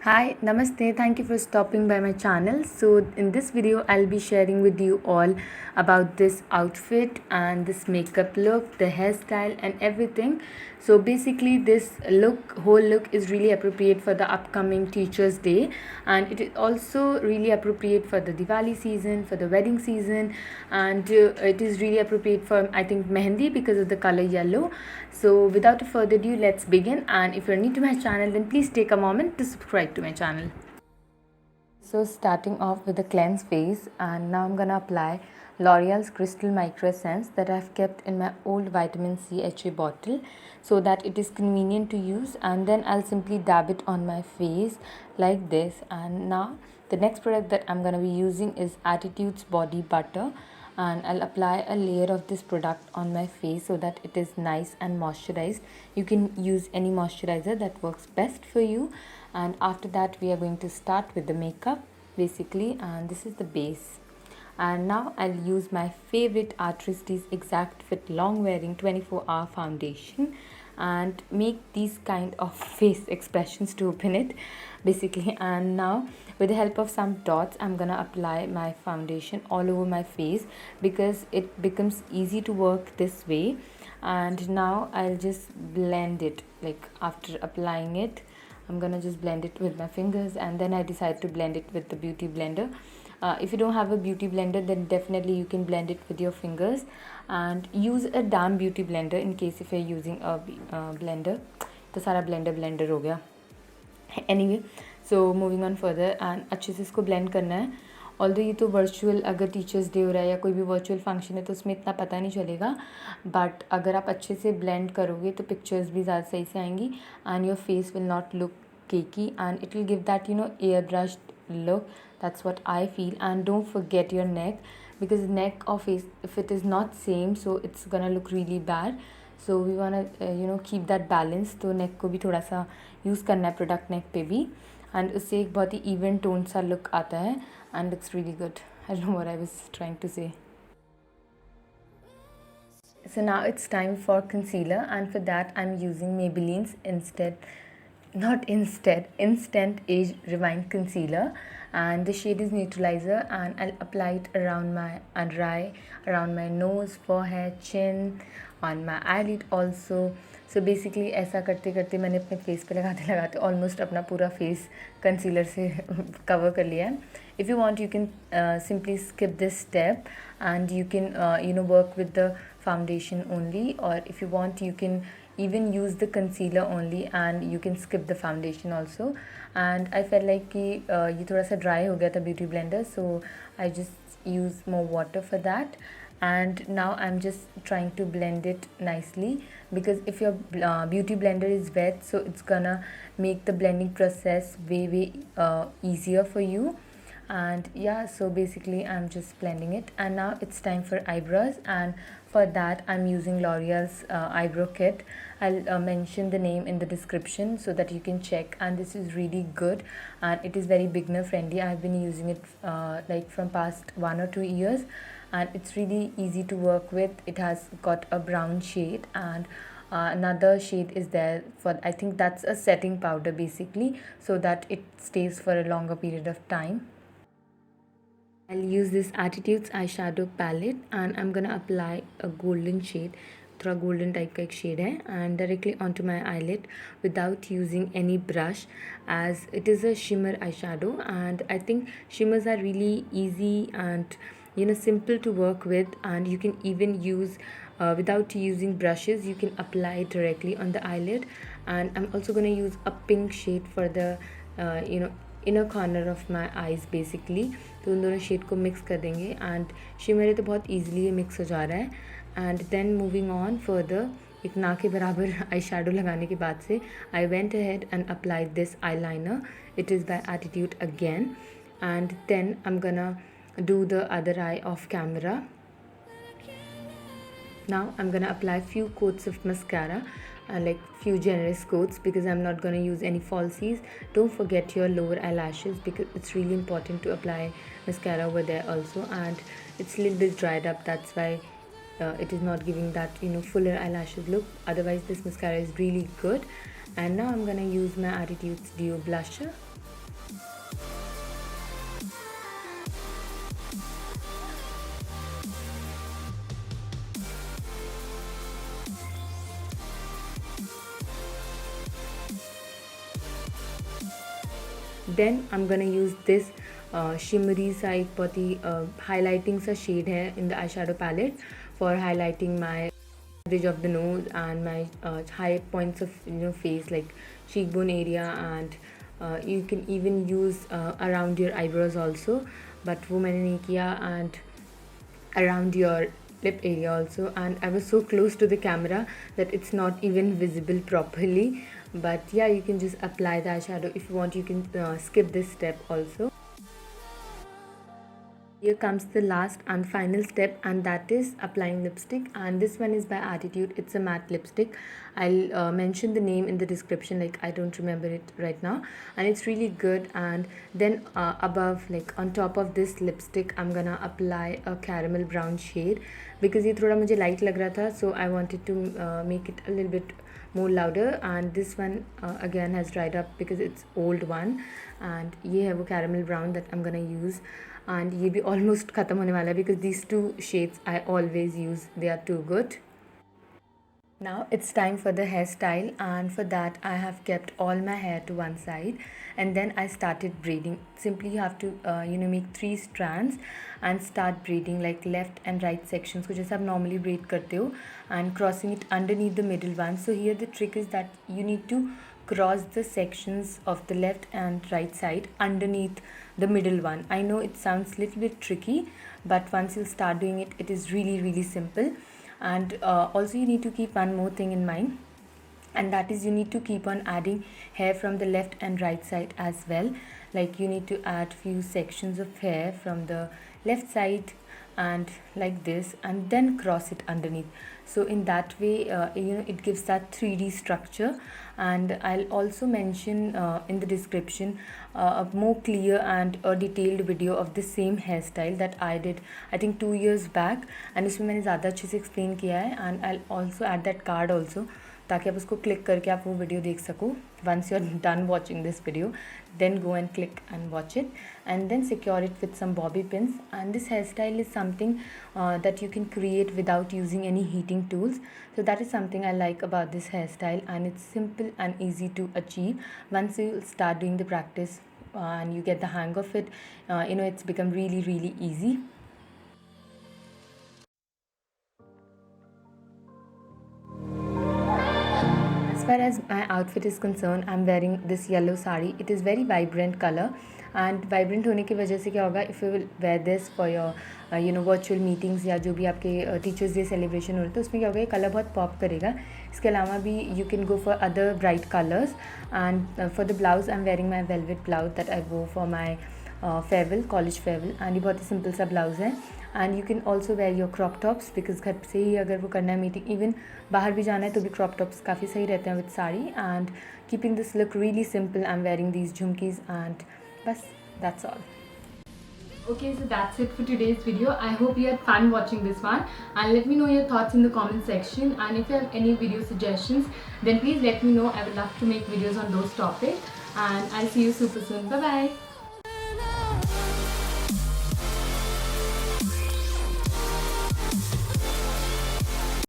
Hi, Namaste. Thank you for stopping by my channel. So, in this video, I'll be sharing with you all about this outfit and this makeup look, the hairstyle, and everything. So, basically, this whole look is really appropriate for the upcoming Teachers' Day, and it is also really appropriate for the Diwali season, for the wedding season, and it is really appropriate for, I think, Mehendi because of the color yellow. So without further ado, let's begin. And if you're new to my channel, then please take a moment to subscribe to my channel. So starting off with the cleanse face, and now I'm gonna apply L'Oreal's Crystal Micro Essence that I've kept in my old vitamin C HA bottle so that it is convenient to use, and then I'll simply dab it on my face like this. And now the next product that I'm gonna be using is Attitude's Body Butter, and I'll apply a layer of this product on my face so that it is nice and moisturized. You can use any moisturizer that works best for you. And after that, we are going to start with the makeup basically, and this is the base. And now I'll use my favorite Artiste's Exact Fit Long Wearing 24-hour foundation and make these kind of face expressions to open it basically. And now with the help of some dots, I'm gonna apply my foundation all over my face because it becomes easy to work this way. And now I'll just blend it. Like after applying it, I'm gonna just blend it with my fingers, and then I decide to blend it with the beauty blender. If you don't have a beauty blender, then definitely you can blend it with your fingers, and use a damn beauty blender in case if you're using a blender. तो सारा blender हो गया. Anyway, so moving on further, and अच्छे से इसको blend करना है. Although ये तो वर्चुअल, अगर टीचर्स डे हो रहा है या कोई भी वर्चुअल फंक्शन है तो उसमें इतना पता नहीं चलेगा, बट अगर आप अच्छे से ब्लेंड करोगे तो पिक्चर्स भी ज़्यादा सही से आएंगी and your face will not look cakey and it will give that airbrushed look. That's what I feel. And don't forget your neck, because neck or face, if it is not same, so it's gonna look really bad. So we wanna keep that balance. तो neck को भी थोड़ा सा use करना है product नेक पे भी, and उससे एक बहुत ही इवन टोन सा लुक आता है and looks really good. I don't know what I was trying to say. So now it's time for concealer, and for that I'm using Maybelline's Instant Age Rewind Concealer, and the shade is Neutralizer, and I'll apply it around my under eye, around my nose, forehead, chin, on my eyelid also. So basically ऐसा करते करते मैंने अपने face पे लगाते लगाते almost अपना पूरा फेस कंसीलर से कवर कर लिया है. If you want, you can simply skip this step and you can work with the foundation only, or if you want you can even use the concealer only and you can skip the foundation also. And I felt like कि ये थोड़ा सा dry हो गया था beauty blender, so I just use more water for that. And now I'm just trying to blend it nicely, because if your beauty blender is wet, so it's gonna make the blending process way easier for you. And yeah, so basically I'm just blending it. And now it's time for eyebrows, and for that I'm using L'Oreal's eyebrow kit. I'll mention the name in the description so that you can check, and this is really good and it is very beginner friendly. I've been using it like from past 1 or 2 years, and it's really easy to work with. It has got a brown shade, and another shade is there for, I think that's a setting powder basically, so that it stays for a longer period of time. I'll use this Attitudes eyeshadow palette, and I'm gonna apply a golden shade, थोड़ा golden type का एक shade है, and directly onto my eyelid without using any brush, as it is a shimmer eyeshadow, and I think shimmers are really easy and simple to work with, and you can even use without using brushes, you can apply it directly on the eyelid. And I'm also going to use a pink shade for the inner corner of my eyes basically. तो उन दोनों shade को mix कर देंगे, and shimmer तो बहुत easily ये mix हो जा रहा है. And then moving on further, एक ना के बराबर आई शेडो लगाने के बाद से I went ahead and applied this eyeliner. It is by attitude again, and then I am gonna do the other eye off camera. Now I'm gonna apply few coats of mascara, like few generous coats, because I'm not gonna use any falsies. Don't forget your lower eyelashes, because it's really important to apply mascara over there also, and it's a little bit dried up, that's why it is not giving that fuller eyelashes look. Otherwise this mascara is really good. And now I'm gonna use my Attitude's Duo blusher. Then I'm gonna use this shimmery सा एक बहुत ही highlighting सा shade है in the eyeshadow palette for highlighting my ridge of the nose and my high points of face like cheekbone area, and you can even use around your eyebrows also, but वो मैंने नहीं किया, and around your lip area also. And I was so close to the camera that it's not even visible properly, but yeah, you can just apply the eyeshadow. If you want, you can skip this step also. Here comes the last and final step, and that is applying lipstick, and this one is by Attitude. It's a matte lipstick. I'll mention the name in the description, like I don't remember it right now, and it's really good. And then above, like on top of this lipstick, I'm gonna apply a caramel brown shade because ये थोड़ा मुझे light लग रहा था, so I wanted to make it a little bit more louder. And this one again has dried up because it's old one, and ये है वो caramel brown that I'm gonna use. And ये भी almost ख़त्म होने वाला है because these two shades I always use, they are too good. Now it's time for the hairstyle, and for that I have kept all my hair to one side, and then I started braiding. Simply you have to make 3 strands and start braiding like left and right sections को जैसे आप normally braid करते हो, and crossing it underneath the middle one. So here the trick is that you need to cross the sections of the left and right side underneath the middle one. I know it sounds a little bit tricky, but once you start doing it, it is really simple. And also you need to keep one more thing in mind, and that is you need to keep on adding hair from the left and right side as well. Like you need to add few sections of hair from the left side and like this, and then cross it underneath. So in that way it gives that 3D structure. And I'll also mention in the description a more clear and a detailed video of the same hairstyle that I did I think 2 years back, and इसमें मैंने ज़्यादा अच्छे से explain किया है. And I'll also add that card also, ताकि आप उसको क्लिक करके आप वो वीडियो देख सको. Once you're done watching this video, then go and click and watch it, and then secure it with some bobby pins. And this hairstyle is something that you can create without using any heating tools. So that is something I like about this hairstyle, and it's simple and easy to achieve. Once you start doing the practice and you get the hang of it, it's become really easy. As far as my outfit is concerned, I'm wearing this yellow sari. It is very vibrant color, and vibrant होने की वजह से क्या होगा, if you will wear this for your virtual meetings या जो भी आपके टीचर्स डे सेलिब्रेशन हो रहे तो उसमें क्या होगा, ये कलर बहुत पॉप करेगा. इसके अलावा भी you can go for other bright colors. And for the blouse, I'm wearing my velvet blouse that I wore for my farewell, college farewell, and ये बहुत ही सिंपल सा ब्लाउज़ है. And you can also wear your crop tops because घर से ही अगर वो करना है मीटिंग, इवन बाहर भी जाना है तो भी क्रॉप टॉप्स काफ़ी सही रहते हैं with sari. And keeping this look really simple, I am wearing these jhumkis, and बस that's all. Okay, so that's it for today's video. I hope you had fun watching this one, and let me know your thoughts in the comment section. And if you have any video suggestions, then please let me know. I would love to make videos on those topics, and I'll see you super soon. Bye bye.